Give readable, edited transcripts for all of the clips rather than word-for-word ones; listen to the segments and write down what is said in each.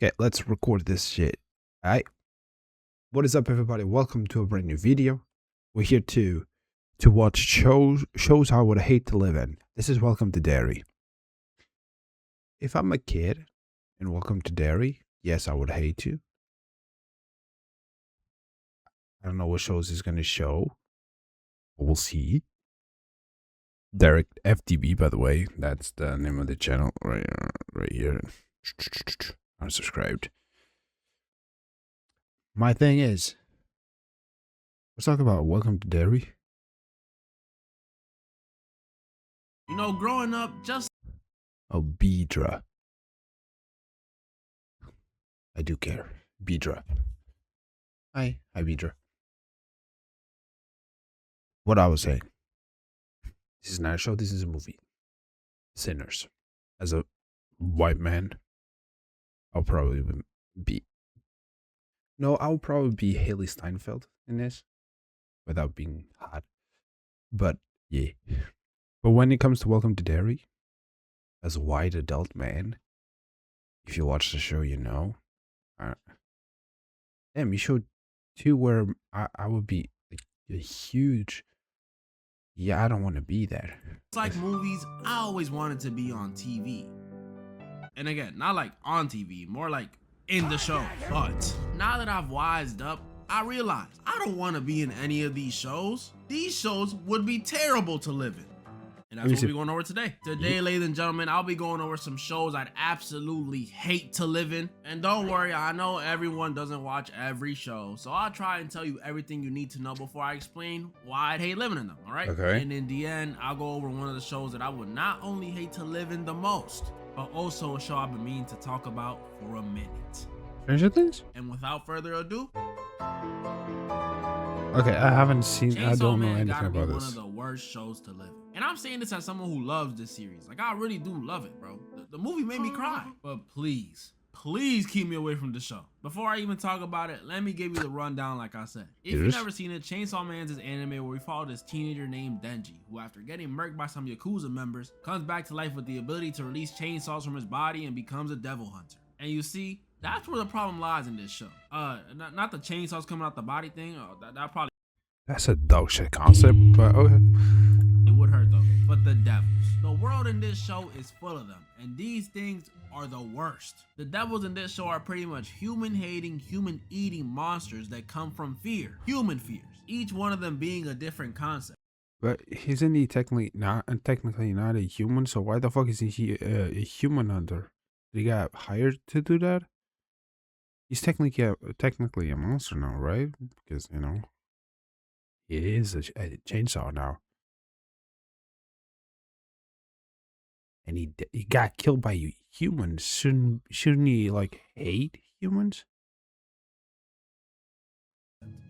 Okay, let's record this shit. Alright. What is up, everybody? Welcome to a brand new video. We're here to watch shows I would hate to live in. This is Welcome to Derry. If I'm a kid and Welcome to Derry, yes, I would hate to. I don't know what shows he's gonna show. We'll see. Derek FTB, by the way, that's the name of the channel right here. I'm subscribed. My thing is, let's talk about Welcome to Derry. You know, growing up, just Oh, Beedra. I do care. Beedra. Hi, Beedra. What I was saying. This is not a show, this is a movie. Sinners. As a white man, I'll probably be... No, I'll probably be Haley Steinfeld in this. Without being hot. But, yeah. But when it comes to Welcome to Derry, as a white adult man, if you watch the show, you know. Damn, you showed two where I would be like, a huge... Yeah, I don't want to be there. it's like movies, I always wanted to be on TV. And again, not like on TV, more like in the show. But now that I've wised up, I realize I don't want to be in any of these shows. These shows would be terrible to live in. And that's what we're going over today. Today, ladies and gentlemen, I'll be going over some shows I'd absolutely hate to live in. And don't worry, I know everyone doesn't watch every show, so I'll try and tell you everything you need to know before I explain why I'd hate living in them, all right? Okay. And in the end, I'll go over one of the shows that I would not only hate to live in the most, but also a show I've been meaning to talk about for a minute. Stranger Things? And without further ado, okay, I haven't seen. Chainsaw I don't know Man anything gotta be about one this. of the worst shows to live in. And I'm saying this as someone who loves this series. Like, I really do love it, bro. The movie made me cry. But please keep me away from the show. Before I even talk about it, let me give you the rundown like I said. If you've never seen it, Chainsaw Man's is anime where we follow this teenager named Denji, who after getting murked by some Yakuza members, comes back to life with the ability to release chainsaws from his body and becomes a devil hunter. And you see, that's where the problem lies in this show. Not the chainsaws coming out the body thing. That probably... That's a dog shit concept, but okay. It would hurt though. But the devils. The world in this show is full of them, and these things are the worst. The devils in this show are pretty much human-hating, human-eating monsters that come from fear. Human fears. Each one of them being a different concept. But isn't he technically not a human? So why the fuck is he a human hunter? Did he got hired to do that? He's technically a monster now, right? Because you know he is a chainsaw now. And he got killed by humans. Shouldn't he like hate humans?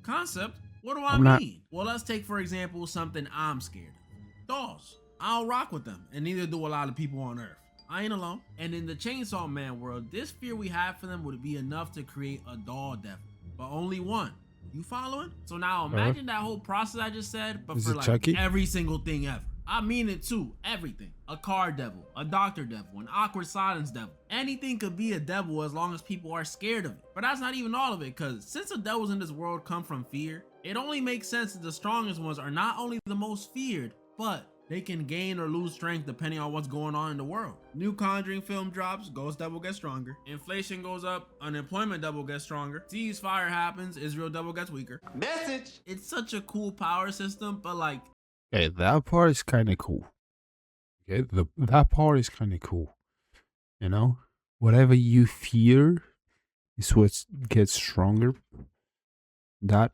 Concept? What do I mean? Well, let's take for example something I'm scared of. Dolls. I don't rock with them, and neither do a lot of people on Earth. I ain't alone. And in the Chainsaw Man world, this fear we have for them would be enough to create a doll devil, but only one. You following? So now imagine that whole process I just said, but for like Chucky? Every single thing ever. I mean it too, everything. A car devil, a doctor devil, an awkward silence devil. Anything could be a devil as long as people are scared of it. But that's not even all of it, because since the devils in this world come from fear, it only makes sense that the strongest ones are not only the most feared, but they can gain or lose strength depending on what's going on in the world. New Conjuring film drops, Ghost Devil gets stronger. Inflation goes up, unemployment devil gets stronger. Ceasefire happens, Israel devil gets weaker. Message! It's such a cool power system, but like... Okay, that part is kind of cool. Okay, that part is kind of cool. You know? Whatever you fear is what gets stronger. That's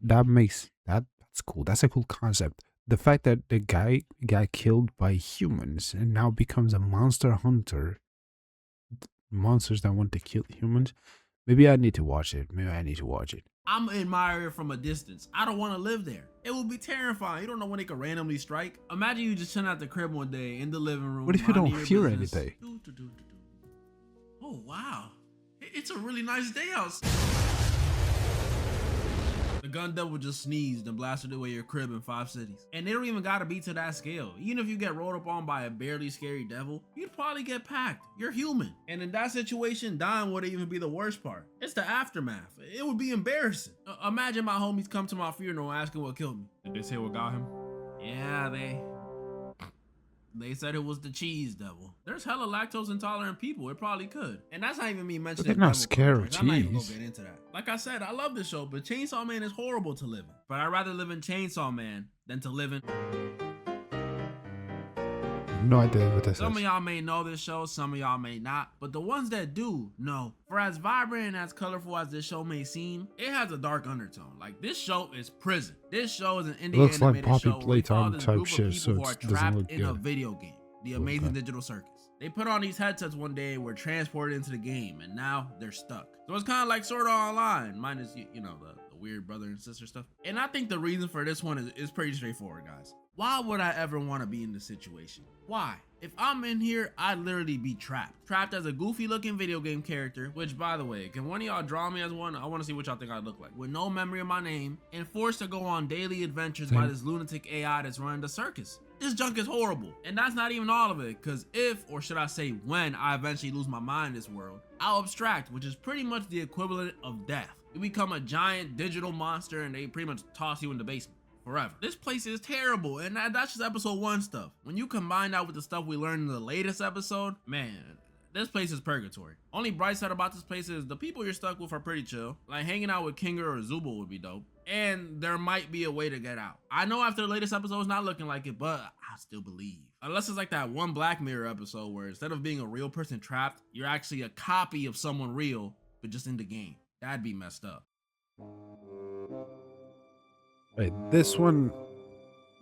cool. That's a cool concept. The fact that the guy got killed by humans and now becomes a monster hunter. Monsters that want to kill humans. Maybe I need to watch it. I'm an admirer from a distance. I don't want to live there. It would be terrifying. You don't know when they could randomly strike. Imagine you just chilling at the crib one day in the living room. What if you don't fear anything? Oh, wow. It's a really nice day outside. The gun devil just sneezed and blasted away your crib in 5 cities. And they don't even gotta be to that scale. Even if you get rolled up on by a barely scary devil, you'd probably get packed. You're human. And in that situation, dying wouldn't even be the worst part. It's the aftermath. It would be embarrassing. Imagine my homies come to my funeral asking what killed me. Did they say what got him? Yeah, they said it was the cheese devil. There's hella lactose intolerant people. It probably could. And that's not even me mentioning. They're not scared of I'm not even gonna cheese. get into that. Like I said, I love this show, but Chainsaw Man is horrible to live in. But I'd rather live in Chainsaw Man than to live in. No idea what this Some of is. y'all may know this show, some of y'all may not, but the ones that do know. For as vibrant and as colorful as this show may seem, it has a dark undertone. Like, this show is prison. This show is an indie Looks like animated Poppy show where we follow Playtime this type group of shit, people so who are it doesn't trapped look in a good. video game, The Amazing Digital Circus. They put on these headsets one day, were transported into the game, and now they're stuck. So it's kind of like Sword Art Online, minus, you know, the weird brother and sister stuff. And I think the reason for this one is pretty straightforward, guys. Why would I ever want to be in this situation? Why? If I'm in here, I'd literally be trapped. Trapped as a goofy looking video game character, which, by the way, can one of y'all draw me as one? I want to see what y'all think I look like. With no memory of my name, and forced to go on daily adventures by this lunatic AI that's running the circus. This junk is horrible. And that's not even all of it, because if, or should I say when, I eventually lose my mind in this world, I'll abstract, which is pretty much the equivalent of death. You become a giant digital monster and they pretty much toss you in the basement forever. This place is terrible, and that's just episode 1 stuff. When you combine that with the stuff we learned in the latest episode, man, this place is purgatory. Only bright side about this place is the people you're stuck with are pretty chill. Like, hanging out with Kinger or Zubul would be dope. And there might be a way to get out. I know after the latest episode it's not looking like it, but I still believe. Unless it's like that one Black Mirror episode where instead of being a real person trapped, you're actually a copy of someone real, but just in the game. That'd be messed up. Wait, this one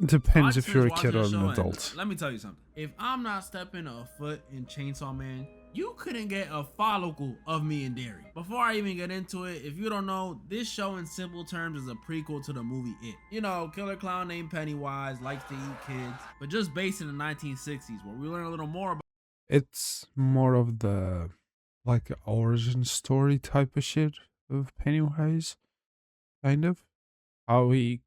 depends I if you're a finished kid or watching an the show, and adult. let me tell you something. If I'm not stepping a foot in Chainsaw Man, you couldn't get a follicle of me in dairy. Before I even get into it, if you don't know, this show in simple terms is a prequel to the movie It. You know, killer clown named Pennywise likes to eat kids, but just based in the 1960s, where we learn a little more about It's more of the like origin story type of shit of Pennywise, kind of. How he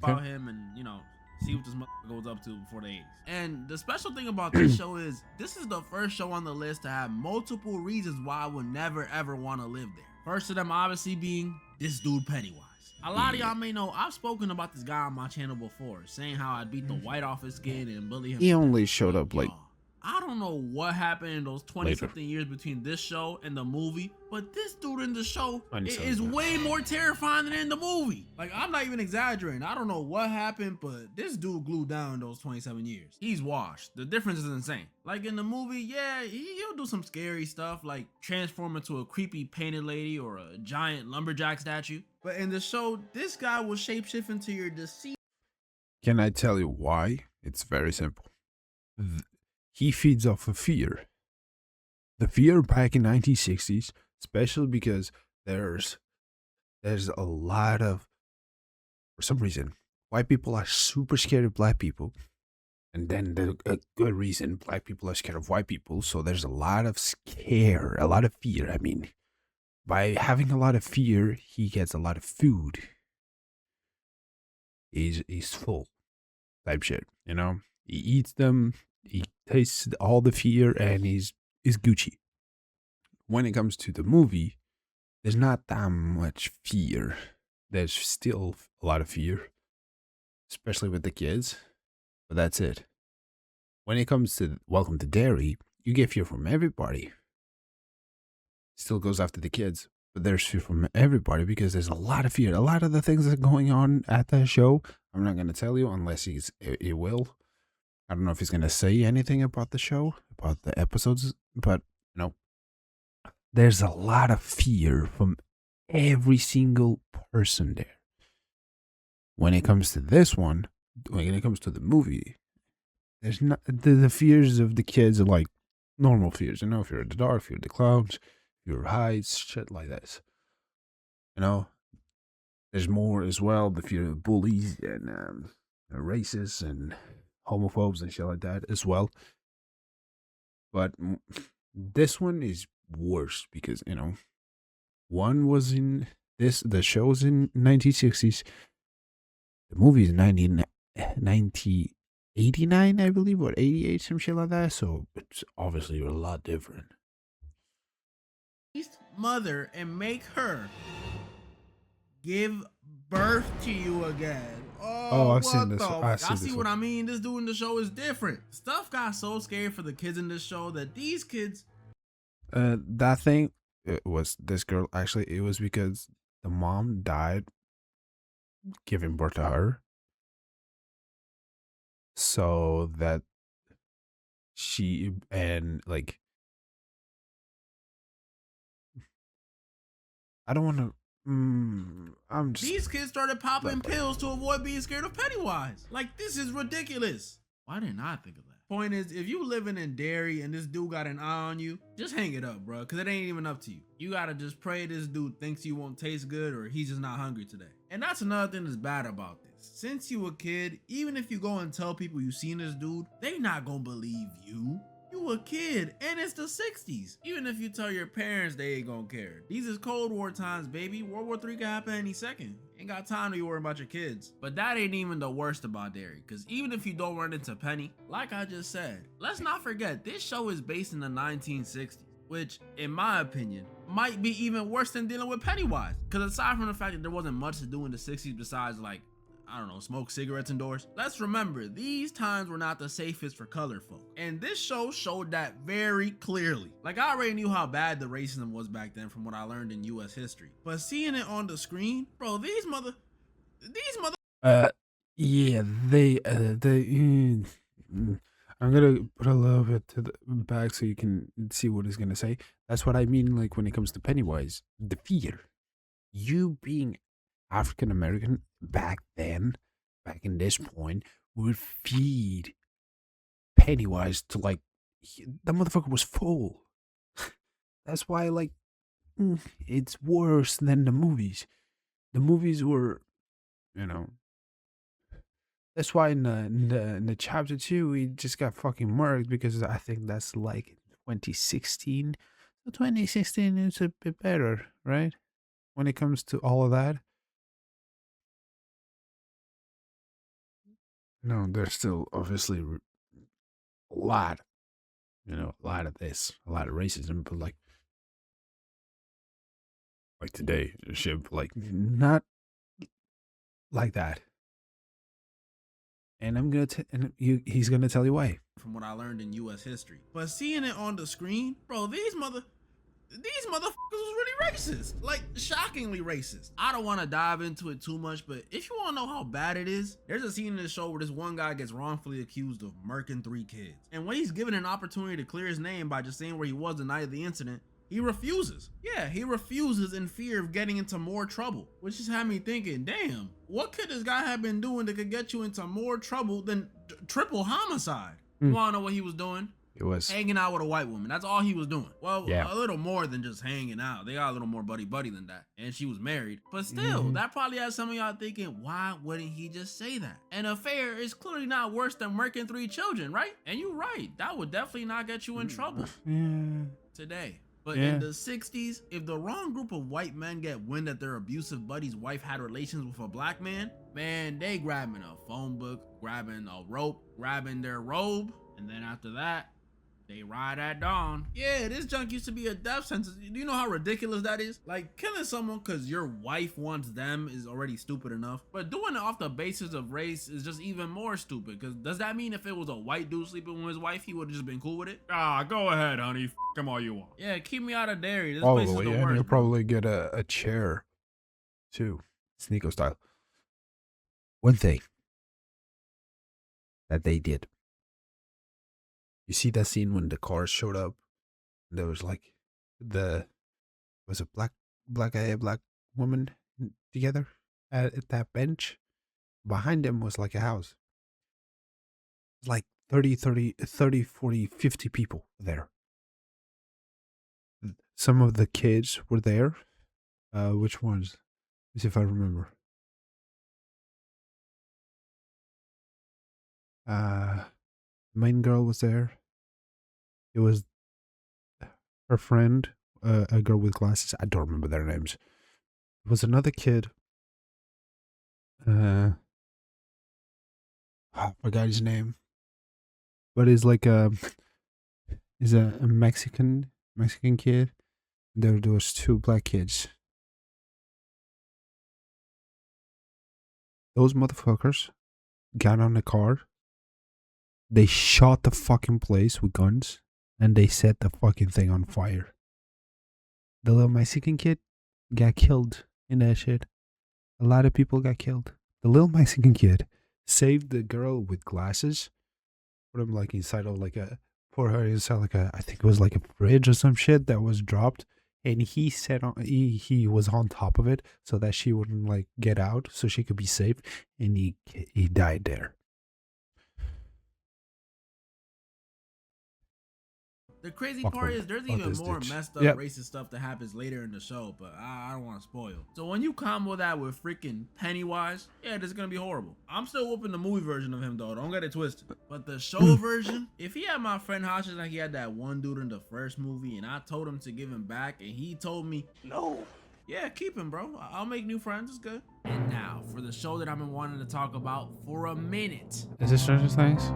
him and, you know, see what this motherfucker goes up to before the 80s. And the special thing about this show is this is the first show on the list to have multiple reasons why I would never ever want to live there. First of them obviously being this dude Pennywise. A lot of y'all may know I've spoken about this guy on my channel before, saying how I'd beat the white off his skin and bully him. He only showed up like Y'all, I don't know what happened in those 20-something years between this show and the movie, but this dude in the show is way more terrifying than in the movie. Like, I'm not even exaggerating. I don't know what happened, but this dude glued down those 27 years. He's washed. The difference is insane. Like, in the movie, yeah, he'll do some scary stuff, like transform into a creepy painted lady or a giant lumberjack statue. But in the show, this guy will shapeshift into your deceased. Can I tell you why? It's very simple. He feeds off of fear. The fear back in 1960s, especially because there's a lot of, for some reason, white people are super scared of black people. And then a good reason, black people are scared of white people. So there's a lot of scare, a lot of fear. I mean, by having a lot of fear, he gets a lot of food. He's full type shit, you know? He eats them, he tastes all the fear, and he's Gucci. When it comes to the movie, there's not that much fear. There's still a lot of fear, especially with the kids, but that's it. When it comes to Welcome to Derry, you get fear from everybody. Still goes after the kids, but there's fear from everybody because there's a lot of fear. A lot of the things that are going on at that show, I'm not going to tell you unless he will. I don't know if he's going to say anything about the show, about the episodes, but no. There's a lot of fear from every single person there. When it comes to this one, when it comes to the movie, there's not the fears of the kids are like normal fears. You know, if you're in the dark, if you're the clowns, if you're heights, shit like this. You know, there's more as well. The fear of bullies and racists and homophobes and shit like that as well. But this one is worse because, you know, one was in the show's in 1960s. The movie is 1989, I believe, or 88, some shit like that. So it's obviously a lot different. Mother and make her give birth to you again. Oh, Oh, I've seen what this. the? I've Y'all seen see this what one. I mean? This dude in the show is different. Stuff got so scared for the kids in this show that these kids. That thing, it was this girl. Actually, it was because the mom died giving birth to her, so that she and like I don't want to. I'm just These kids started popping like, pills to avoid being scared of Pennywise. Like, this is ridiculous. Why didn't I think of that? Point is, if you living in Derry and this dude got an eye on you, just hang it up, bro, because it ain't even up to you. You gotta just pray this dude thinks you won't taste good or he's just not hungry today. And that's another thing that's bad about this. Since you a kid, even if you go and tell people you seen this dude, they not gonna believe you. You a kid, and it's the 60s. Even if you tell your parents, they ain't gonna care. These is Cold War times, baby. World War III can happen any second. Ain't got time to be worrying about your kids. But that ain't even the worst about Derry, because even if you don't run into Penny, like I just said, let's not forget, this show is based in the 1960s. Which, in my opinion, might be even worse than dealing with Pennywise. Because aside from the fact that there wasn't much to do in the 60s besides, like, I don't know, smoke cigarettes indoors. Let's remember, these times were not the safest for colored folk. And this show showed that very clearly. Like, I already knew how bad the racism was back then from what I learned in US history. But seeing it on the screen, bro, these mother... yeah, I'm gonna put a little bit to the back so you can see what he's gonna say. That's what I mean, like when it comes to Pennywise, the fear. You being African American back then, back in this point, would feed Pennywise to like that motherfucker was full. That's why like it's worse than the movies. The movies were, you know. That's why in the chapter 2 he just got fucking murked because I think that's like 2016. So 2016 is a bit better, right? When it comes to all of that. No, there's still obviously a lot, a lot of this, a lot of racism, but like today, shit, like not like that. And he's gonna tell you why. From what I learned in US history. But seeing it on the screen, bro, these motherfuckers was really racist. Like, shockingly racist. I don't want to dive into it too much, but if you want to know how bad it is, there's a scene in the show where this one guy gets wrongfully accused of murking 3 kids. And when he's given an opportunity to clear his name by just saying where he was the night of the incident, he refuses. Yeah, he refuses in fear of getting into more trouble, which just had me thinking, damn, what could this guy have been doing that could get you into more trouble than triple homicide? You want to know what he was doing? It was hanging out with a white woman. That's all he was doing. Well, yeah. A little more than just hanging out. They got a little more buddy than that. And she was married. But still, that probably has some of y'all thinking, why wouldn't he just say that? An affair is clearly not worse than murking 3 children, right? And you're right. That would definitely not get you in trouble today. But in the 60s, if the wrong group of white men get wind that their abusive buddy's wife had relations with a black man, they grabbing a phone book, grabbing a rope, grabbing their robe, and then after that, they ride at dawn. Yeah, this junk used to be a death sentence. Do you know how ridiculous that is? Like, killing someone because your wife wants them is already stupid enough. But doing it off the basis of race is just even more stupid. Because does that mean if it was a white dude sleeping with his wife, he would have just been cool with it? Go ahead, honey. F him all you want. Yeah, keep me out of Derry. This place is the worst. And you'll probably get a chair, too. Sneeko style. One thing that they did. You see that scene when the cars showed up? There was like was a black guy, a black woman together at that bench. Behind them was like a house. Like 30, 40, 50 people there. Some of the kids were there. Which ones? Let's see if I remember. The main girl was there. It was her friend, a girl with glasses. I don't remember their names. It was another kid. I forgot his name, but he's a Mexican kid. There was two black kids. Those motherfuckers got on the car. They shot the fucking place with guns, and they set the fucking thing on fire. The little Mexican kid got killed in that shit. A lot of people got killed. The little Mexican kid saved the girl with glasses. Put him like inside of like a pour her inside like a I think it was like a fridge or some shit that was dropped. And he said he was on top of it so that she wouldn't like get out so she could be safe. And he died there. The crazy Fuck part them. is there's Fuck even this more bitch. messed up Yep. racist stuff that happens later in the show, but I don't want to spoil. So when you combo that with freaking Pennywise, yeah, this is gonna be horrible. I'm still whooping the movie version of him though, don't get it twisted. But the show version, if he had my friend Hostage like he had that one dude in the first movie and I told him to give him back and he told me, no. Yeah, keep him, bro. I'll make new friends, it's good. And now, for the show that I've been wanting to talk about for a minute. Is it Stranger Things?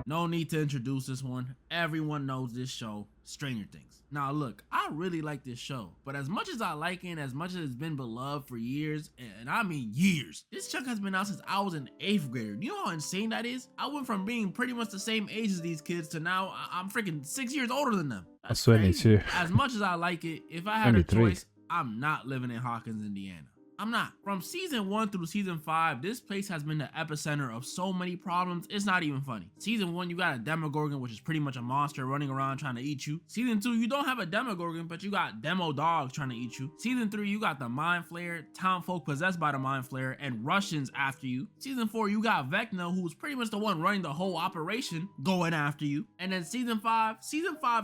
No need to introduce this one. Everyone knows this show, Stranger Things. Now look, I really like this show, but as much as I like it, as much as it's been beloved for years, and I mean years, this chunk has been out since I was an 8th grader. You know how insane that is? I went from being pretty much the same age as these kids to now I'm freaking 6 years older than them. That's 22. crazy. As much as I like it, if I had a 23. choice, I'm not living in Hawkins, Indiana. I'm not. From season 1 through season 5, this place has been the epicenter of so many problems, it's not even funny. Season 1, you got a Demogorgon, which is pretty much a monster running around trying to eat you. Season 2, you don't have a Demogorgon, but you got demo dogs trying to eat you. Season 3, you got the Mind Flayer, townfolk possessed by the Mind Flayer, and Russians after you. Season 4, you got Vecna, who's pretty much the one running the whole operation, going after you. And then season 5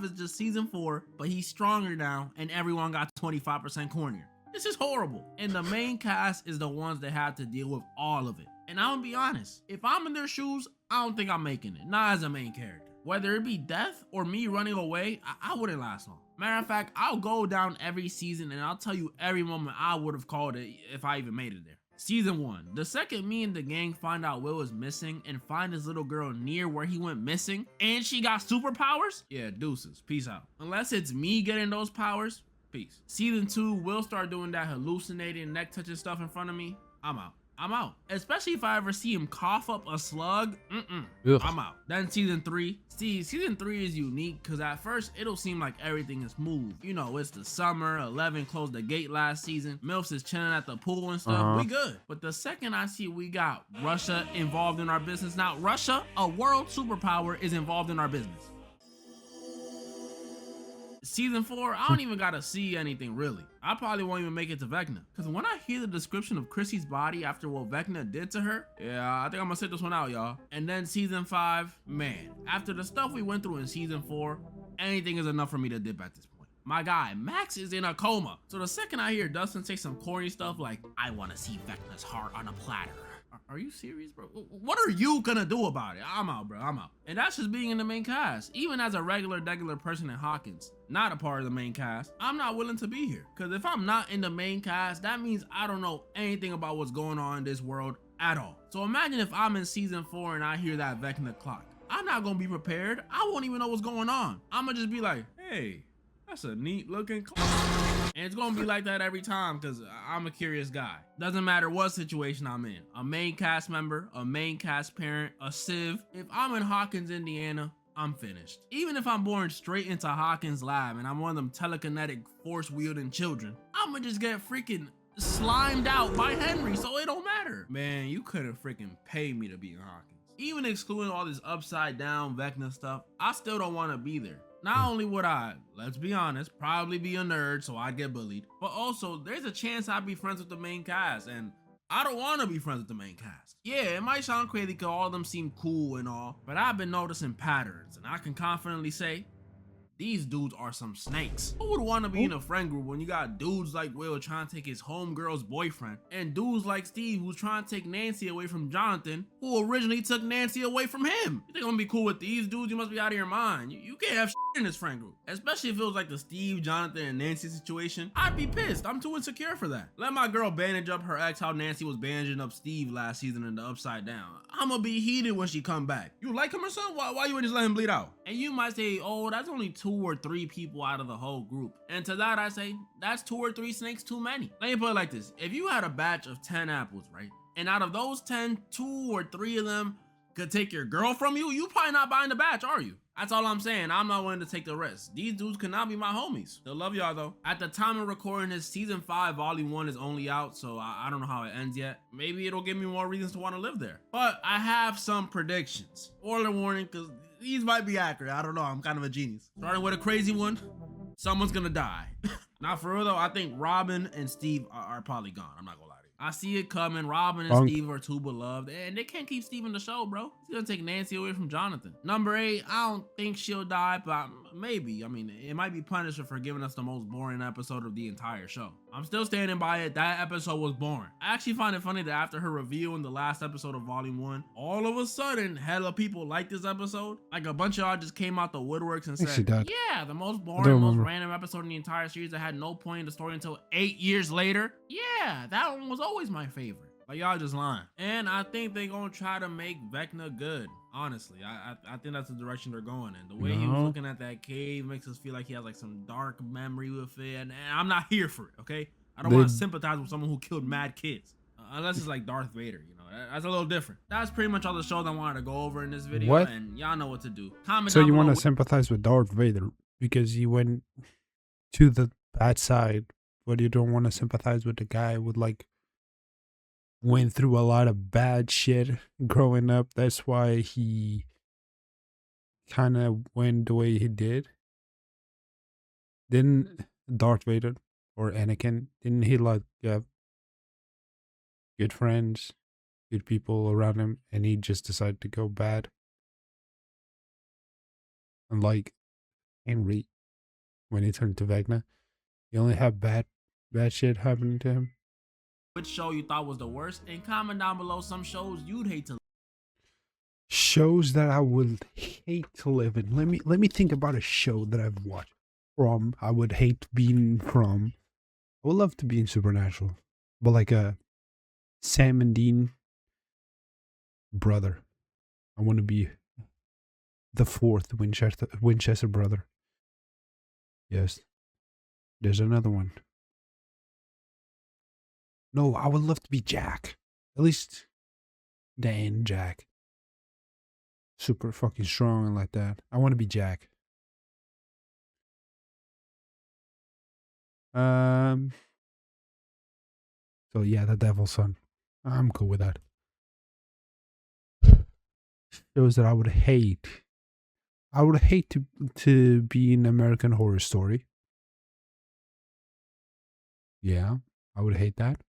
is just season 4, but he's stronger now, and everyone got 25% cornier. This is horrible. And the main cast is the ones that have to deal with all of it. And I'm gonna be honest, if I'm in their shoes, I don't think I'm making it. Not as a main character. Whether it be death or me running away, I wouldn't last long. Matter of fact, I'll go down every season and I'll tell you every moment I would have called it if I even made it there. Season 1. The second me and the gang find out Will is missing and find his little girl near where he went missing and she got superpowers, yeah, deuces. Peace out. Unless it's me getting those powers, peace. Season 2, Will start doing that hallucinating neck touching stuff in front of me. I'm out. I'm out. Especially if I ever see him cough up a slug. I'm out. Then season 3. See, season 3 is unique because at first it'll seem like everything is smooth. You know, it's the summer, 11 closed the gate last season. Milfs is chilling at the pool and stuff. We good. But the second I see we got Russia involved in our business. Now, Russia, a world superpower, is involved in our business. Season 4, I don't even gotta see anything really. I probably won't even make it to Vecna. Cause when I hear the description of Chrissy's body after what Vecna did to her, yeah, I think I'm gonna sit this one out, y'all. And then season 5, man, after the stuff we went through in season 4, anything is enough for me to dip at this point. My guy, Max is in a coma. So the second I hear Dustin say some corny stuff like, I wanna see Vecna's heart on a platter. Are you serious, bro? What are you gonna do about it? I'm out, bro. I'm out. And that's just being in the main cast. Even as a regular person in Hawkins, not a part of the main cast, I'm not willing to be here. Because if I'm not in the main cast, that means I don't know anything about what's going on in this world at all. So imagine if I'm in season 4 and I hear that Vecna clock. I'm not gonna be prepared. I won't even know what's going on. I'm gonna just be like, hey, that's a neat looking clock. And it's gonna be like that every time because I'm a curious guy. Doesn't matter what situation I'm in. A main cast member, a main cast parent, a civ. If I'm in Hawkins, Indiana, I'm finished. Even if I'm born straight into Hawkins lab and I'm one of them telekinetic force wielding children, I'ma just get freaking slimed out by Henry, so it don't matter. Man, you couldn't freaking pay me to be in Hawkins. Even excluding all this upside down Vecna stuff, I still don't want to be there. Not only would I, let's be honest, probably be a nerd so I'd get bullied, but also there's a chance I'd be friends with the main cast, and I don't want to be friends with the main cast. Yeah, it might sound crazy because all of them seem cool and all, but I've been noticing patterns, and I can confidently say, these dudes are some snakes. Who would want to be in a friend group when you got dudes like Will trying to take his homegirl's boyfriend and dudes like Steve who's trying to take Nancy away from Jonathan, who originally took Nancy away from him? You think I'm gonna be cool with these dudes? You must be out of your mind. You can't have shit in this friend group, especially if it was like the Steve, Jonathan, and Nancy situation. I'd be pissed. I'm too insecure for that. Let my girl bandage up her ex how Nancy was bandaging up Steve last season in the Upside Down. I'ma be heated when she come back. You like him or something? Why you wouldn't just let him bleed out? And you might say, oh, that's only 2 or 3 people out of the whole group. And to that I say, that's 2 or 3 snakes too many. Let me put it like this. If you had a batch of 10 apples, right? And out of those 10, 2 or 3 of them could take your girl from you, you probably not buying the batch, are you? That's all I'm saying. I'm not willing to take the risk. These dudes cannot be my homies. Still love y'all though. At the time of recording this, season 5, volume 1 is only out, so I don't know how it ends yet. Maybe it'll give me more reasons to want to live there. But I have some predictions. Spoiler warning, because these might be accurate. I don't know. I'm kind of a genius. Starting with a crazy one. Someone's gonna die. Not for real though. I think Robin and Steve are probably gone. I'm not gonna lie. I see it coming. Robin and Steve are too beloved, and they can't keep Steve in the show, bro. He's gonna take Nancy away from Jonathan. Number 8, I don't think she'll die, but maybe. I mean, it might be Punisher for giving us the most boring episode of the entire show. I'm still standing by it. That episode was boring. I actually find it funny that after her reveal in the last episode of Volume 1, all of a sudden, hella people like this episode. Like a bunch of y'all just came out the woodworks and said, yeah, the most boring, most random episode in the entire series that had no point in the story until 8 years later. Yeah, that one was always my favorite. Like y'all just lying. And I think they gonna try to make Vecna good. Honestly, I think that's the direction they're going in. The way he was looking at that cave makes us feel like he has like some dark memory with it, and I'm not here for it. Okay, I don't want to sympathize with someone who killed mad kids, unless it's like Darth Vader. You know, that's a little different. That's pretty much all the shows I wanted to go over in this video. What? And y'all know what to do. Comment so you want to sympathize with Darth Vader because he went to the bad side, but you don't want to sympathize with the guy with like went through a lot of bad shit growing up. That's why he kind of went the way he did. Didn't Darth Vader or Anakin, didn't he like have good friends, good people around him, and he just decided to go bad? And like Henry, when he turned to Vecna, he only had bad shit happening to him. Which show you thought was the worst? And comment down below some shows you'd hate to. Shows that I would hate to live in. Let me think about a show that I've watched from. I would hate being from. I would love to be in Supernatural, but like a Sam and Dean brother. I want to be the 4th Winchester brother. Yes, there's another one. No, I would love to be Jack. At least Dan Jack. Super fucking strong and like that. I want to be Jack. So yeah, the Devil's Son. I'm cool with that. Shows that I would hate. I would hate to be in American Horror Story. Yeah, I would hate that.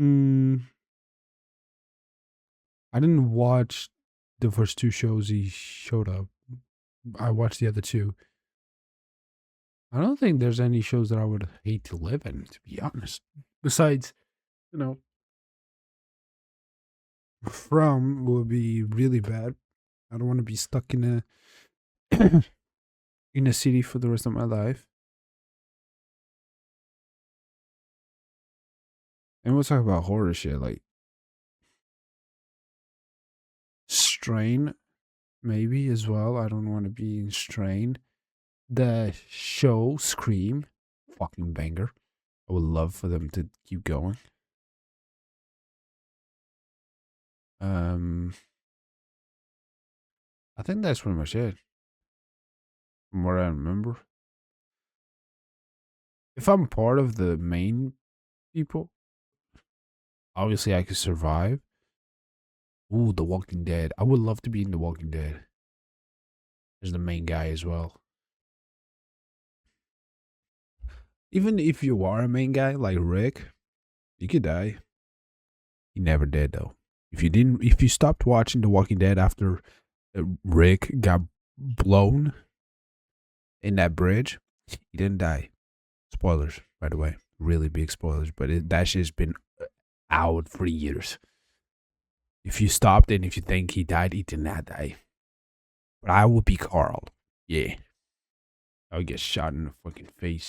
I didn't watch the first 2 shows he showed up. I watched the other 2. I don't think there's any shows that I would hate to live in, to be honest. Besides, you know, From would be really bad. I don't want to be stuck in a in a city for the rest of my life. And we'll talk about horror shit, like Strain, maybe as well. I don't want to be in Strain. The show Scream, fucking banger. I would love for them to keep going. I think that's pretty much it. From what I remember. If I'm part of the main people, obviously I could survive. Ooh, The Walking Dead. I would love to be in The Walking Dead. There's the main guy as well. Even if you are a main guy like Rick, you could die. He never did though. If you stopped watching The Walking Dead after Rick got blown in that bridge, he didn't die. Spoilers, by the way. Really big spoilers, but that shit's been out for years. If you stopped and if you think he died, he did not die. But I would be Carl. Yeah. I would get shot in the fucking face.